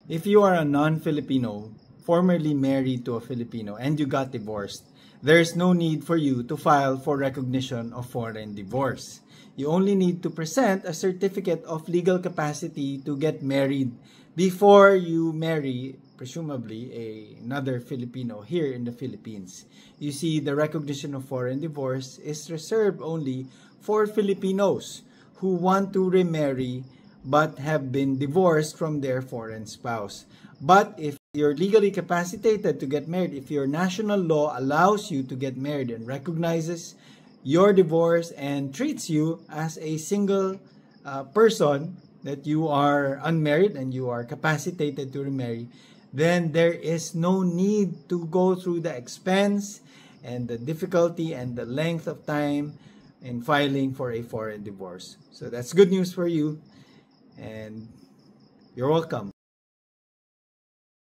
If you are a non-Filipino, formerly married to a Filipino, and you got divorced, there's no need for you to file for recognition of foreign divorce. You only need to present a certificate of legal capacity to get married before you marry, presumably, another Filipino here in the Philippines. You see, the recognition of foreign divorce is reserved only for Filipinos who want to remarry but have been divorced from their foreign spouse. But if you're legally capacitated to get married, if your national law allows you to get married and recognizes your divorce and treats you as a single person, that you are unmarried and you are capacitated to remarry, then there is no need to go through the expense and the difficulty and the length of time in filing for a foreign divorce. So that's good news for you, and you're welcome.